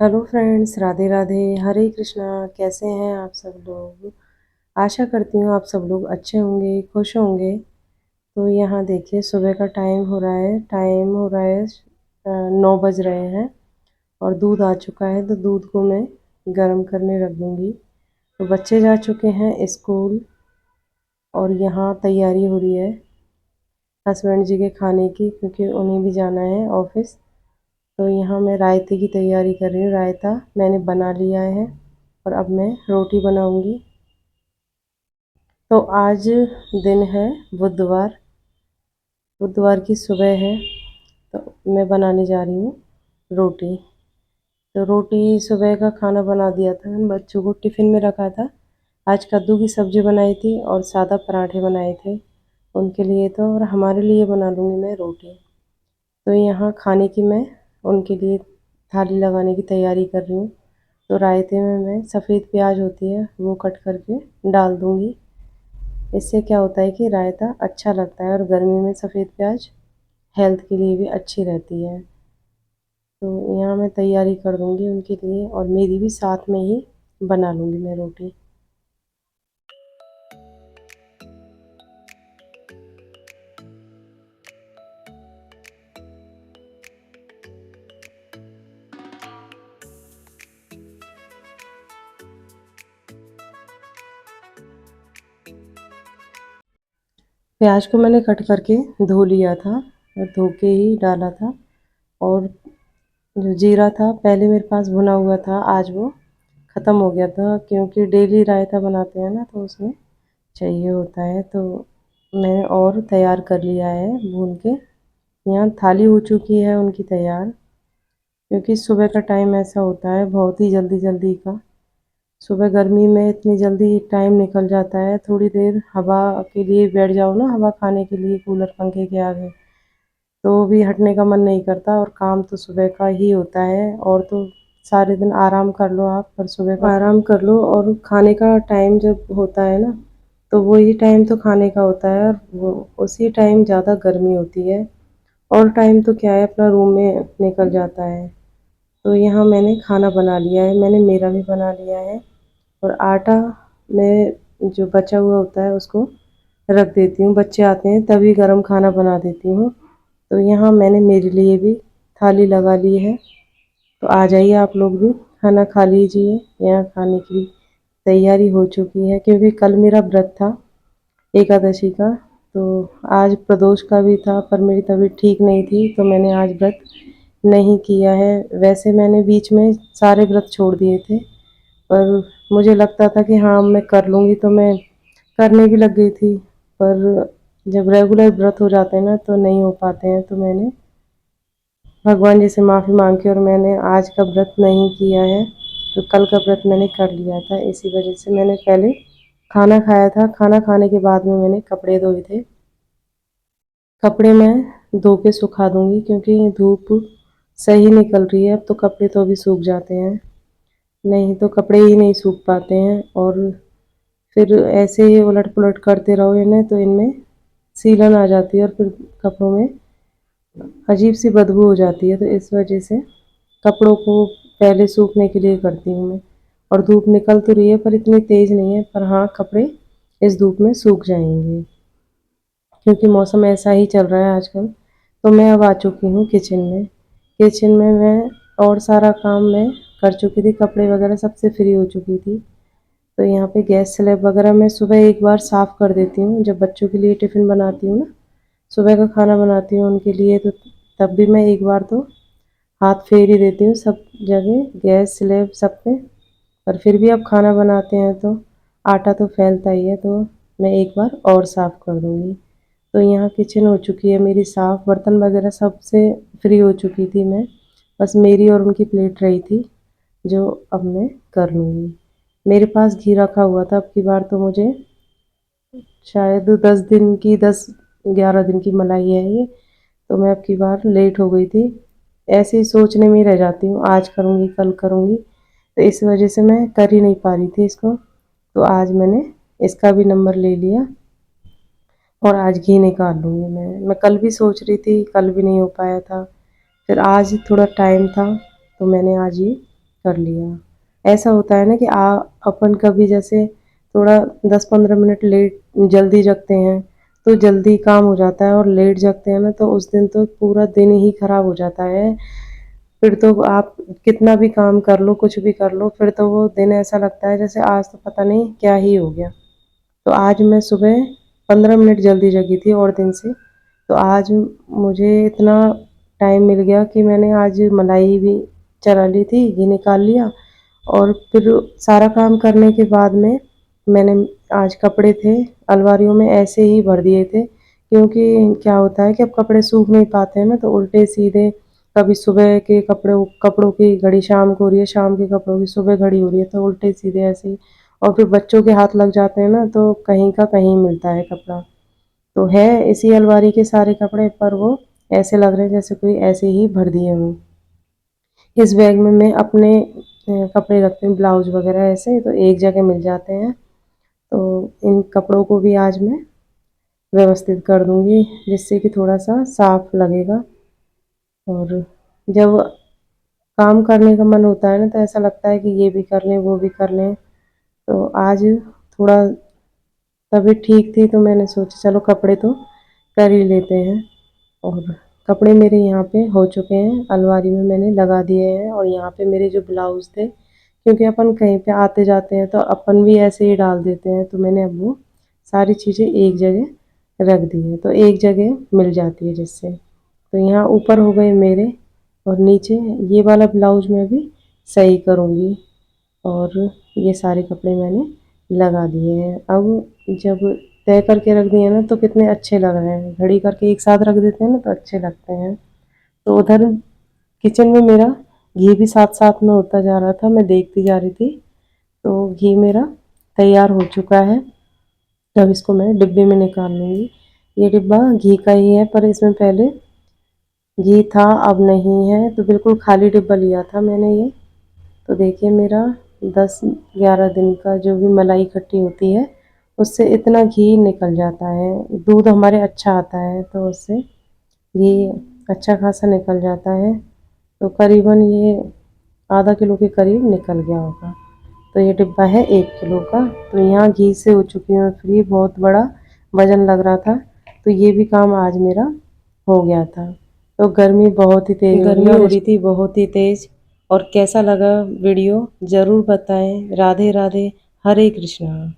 Hello friends, Radhe Radhe, हरे कृष्णा। कैसे हैं आप सब लोग? आशा करती हूँ आप सब लोग अच्छे होंगे, खुश होंगे। तो यहाँ देखिए, सुबह का टाइम हो रहा है 9 बज रहे हैं और दूध आ चुका है। तो दूध को मैं गर्म करने रख दूँगी। तो बच्चे जा चुके हैं स्कूल और यहाँ तैयारी हो रही है हस्बैंड जी के खाने की, क्योंकि उन्हें भी जाना है ऑफिस। तो यहाँ मैं रायते की तैयारी कर रही हूँ। रायता मैंने बना लिया है और अब मैं रोटी बनाऊंगी। तो आज दिन है बुधवार, बुधवार की सुबह है। तो मैं बनाने जा रही हूँ रोटी। तो रोटी सुबह का खाना बना दिया था, बच्चों को टिफ़िन में रखा था। आज कद्दू की सब्ज़ी बनाई थी और सादा पराठे बनाए थे उनके लिए। तो और हमारे लिए बना लूँगी मैं रोटी। तो यहाँ खाने की मैं उनके लिए थाली लगाने की तैयारी कर रही हूँ। तो रायते में मैं सफ़ेद प्याज होती है वो कट करके डाल दूँगी। इससे क्या होता है कि रायता अच्छा लगता है और गर्मी में सफ़ेद प्याज हेल्थ के लिए भी अच्छी रहती है। तो यहाँ मैं तैयारी कर दूँगी उनके लिए और मेरी भी साथ में ही बना लूँगी मैं रोटी। प्याज को मैंने कट करके धो लिया था और धो के ही डाला था। और जो जीरा था पहले मेरे पास भुना हुआ था, आज वो ख़त्म हो गया था, क्योंकि डेली रायता बनाते हैं ना तो उसमें चाहिए होता है। तो मैंने और तैयार कर लिया है भून के। यहाँ थाली हो चुकी है उनकी तैयार, क्योंकि सुबह का टाइम ऐसा होता है बहुत ही जल्दी जल्दी का। सुबह गर्मी में इतनी जल्दी टाइम निकल जाता है। थोड़ी देर हवा के लिए बैठ जाओ ना, हवा खाने के लिए कूलर पंखे के आगे, तो भी हटने का मन नहीं करता। और काम तो सुबह का ही होता है, और तो सारे दिन आराम कर लो आप, पर सुबह का आराम कर लो। और खाने का टाइम जब होता है ना, तो वही टाइम तो खाने का होता है, और वो उसी टाइम ज़्यादा गर्मी होती है। और टाइम तो क्या है, अपना रूम में निकल जाता है। तो यहाँ मैंने खाना बना लिया है, मैंने मेरा भी बना लिया है। और आटा में जो बचा हुआ होता है उसको रख देती हूँ, बच्चे आते हैं तभी गरम खाना बना देती हूँ। तो यहाँ मैंने मेरे लिए भी थाली लगा ली है। तो आ जाइए आप लोग भी खाना खा लीजिए। यहाँ खाने की तैयारी हो चुकी है, क्योंकि कल मेरा व्रत था एकादशी का। तो आज प्रदोष का भी था, पर मेरी तबीयत ठीक नहीं थी तो मैंने आज व्रत नहीं किया है। वैसे मैंने बीच में सारे व्रत छोड़ दिए थे, पर मुझे लगता था कि हाँ मैं कर लूँगी, तो मैं करने भी लग गई थी। पर जब रेगुलर व्रत हो जाते हैं ना तो नहीं हो पाते हैं। तो मैंने भगवान जी से माफ़ी मांग के और मैंने आज का व्रत नहीं किया है। तो कल का व्रत मैंने कर लिया था, इसी वजह से मैंने पहले खाना खाया था। खाना खाने के बाद में मैंने कपड़े धोए थे। कपड़े मैं धो के सुखा दूँगी, क्योंकि धूप सही निकल रही है अब, तो कपड़े तो अभी सूख जाते हैं, नहीं तो कपड़े ही नहीं सूख पाते हैं। और फिर ऐसे ही उलट पुलट करते रहो इन्हें तो इनमें सीलन आ जाती है और फिर कपड़ों में अजीब सी बदबू हो जाती है। तो इस वजह से कपड़ों को पहले सूखने के लिए करती हूँ मैं। और धूप निकल तो रही है पर इतनी तेज़ नहीं है, पर हाँ कपड़े इस धूप में सूख जाएंगे, क्योंकि मौसम ऐसा ही चल रहा है आजकल। तो मैं अब आ चुकी हूँ किचन में। किचन में मैं और सारा काम मैं कर चुकी थी, कपड़े वगैरह सबसे फ्री हो चुकी थी। तो यहाँ पे गैस स्लैब वगैरह मैं सुबह एक बार साफ़ कर देती हूँ, जब बच्चों के लिए टिफ़िन बनाती हूँ ना, सुबह का खाना बनाती हूँ उनके लिए, तो तब भी मैं एक बार तो हाथ फेर ही देती हूँ सब जगह, गैस स्लैब सब पे। पर फिर भी अब खाना बनाते हैं तो आटा तो फैलता ही है, तो मैं एक बार और साफ़ कर दूँगी। तो यहाँ किचन हो चुकी है मेरी साफ़, बर्तन वगैरह सबसे फ्री हो चुकी थी मैं। बस मेरी और उनकी प्लेट रही थी, जो अब मैं कर लूँगी। मेरे पास घी रखा हुआ था, अब की बार तो मुझे शायद 10 11 दिन की मलाई है ये। तो मैं अब की बार लेट हो गई थी, ऐसे ही सोचने में ही रह जाती हूँ, आज करूँगी कल करूँगी। तो इस वजह से मैं कर ही नहीं पा रही थी इसको। तो आज मैंने इसका भी नंबर ले लिया और आज घी निकाल लूँगी मैं कल भी सोच रही थी, कल भी नहीं हो पाया था। फिर आज थोड़ा टाइम था तो मैंने आज ये कर लिया। ऐसा होता है ना कि अपन कभी जैसे थोड़ा 10-15 मिनट लेट जल्दी जगते हैं तो जल्दी काम हो जाता है, और लेट जगते हैं ना तो उस दिन तो पूरा दिन ही खराब हो जाता है। फिर तो आप कितना भी काम कर लो, कुछ भी कर लो, फिर तो वो दिन ऐसा लगता है जैसे आज तो पता नहीं क्या ही हो गया। तो आज मैं सुबह 15 मिनट जल्दी जगी थी और दिन से। तो आज मुझे इतना टाइम मिल गया कि मैंने आज मलाई भी चला ली थी, घी निकाल लिया, और फिर सारा काम करने के बाद में मैंने आज कपड़े थे अलमारियों में ऐसे ही भर दिए थे, क्योंकि क्या होता है कि अब कपड़े सूख नहीं पाते हैं ना, तो उल्टे सीधे कभी सुबह के कपड़ों की घड़ी शाम को हो रही है, शाम के कपड़ों की सुबह घड़ी हो रही है, तो उल्टे सीधे ऐसे ही। और फिर बच्चों के हाथ लग जाते हैं ना तो कहीं का कहीं मिलता है कपड़ा। तो है इसी अलमारी के सारे कपड़े, पर वो ऐसे लग रहे हैं जैसे कोई ऐसे ही भर दिए हों। इस बैग में मैं अपने कपड़े रखती हूँ, ब्लाउज वगैरह ऐसे तो एक जगह मिल जाते हैं। तो इन कपड़ों को भी आज मैं व्यवस्थित कर दूंगी, जिससे कि थोड़ा सा साफ लगेगा। और जब काम करने का मन होता है ना तो ऐसा लगता है कि ये भी कर लें वो भी कर लें। तो आज थोड़ा तबीयत ठीक थी तो मैंने सोचा चलो कपड़े तो कर ही लेते हैं। और कपड़े मेरे यहाँ पे हो चुके हैं, अलमारी में मैंने लगा दिए हैं। और यहाँ पे मेरे जो ब्लाउज़ थे, क्योंकि अपन कहीं पे आते जाते हैं तो अपन भी ऐसे ही डाल देते हैं, तो मैंने अब वो सारी चीज़ें एक जगह रख दी है, तो एक जगह मिल जाती है जिससे। तो यहाँ ऊपर हो गए मेरे, और नीचे ये वाला ब्लाउज मैं भी सही करूँगी। और ये सारे कपड़े मैंने लगा दिए हैं। अब जब तय करके रख दिए ना तो कितने अच्छे लग रहे हैं, घड़ी करके एक साथ रख देते हैं ना तो अच्छे लगते हैं। तो उधर किचन में मेरा घी भी साथ साथ में होता जा रहा था, मैं देखती जा रही थी। तो घी मेरा तैयार हो चुका है। अब इसको मैं डिब्बे में निकाल लूँगी। ये डिब्बा घी का ही है, पर इसमें पहले घी था अब नहीं है, तो बिल्कुल खाली डिब्बा लिया था मैंने ये। तो देखिए मेरा 10-11 दिन का जो भी मलाई इकट्ठी होती है उससे इतना घी निकल जाता है। दूध हमारे अच्छा आता है तो उससे घी अच्छा खासा निकल जाता है। तो करीबन ये आधा किलो के करीब निकल गया होगा। तो ये डिब्बा है 1 किलो का। तो यहाँ घी से हो चुकी हूँ फ्री, बहुत बड़ा वजन लग रहा था। तो ये भी काम आज मेरा हो गया था। तो गर्मी बहुत ही तेज गर्मी हो रही थी, बहुत ही तेज। और कैसा लगा वीडियो ज़रूर बताएं। राधे राधे, हरे कृष्णा।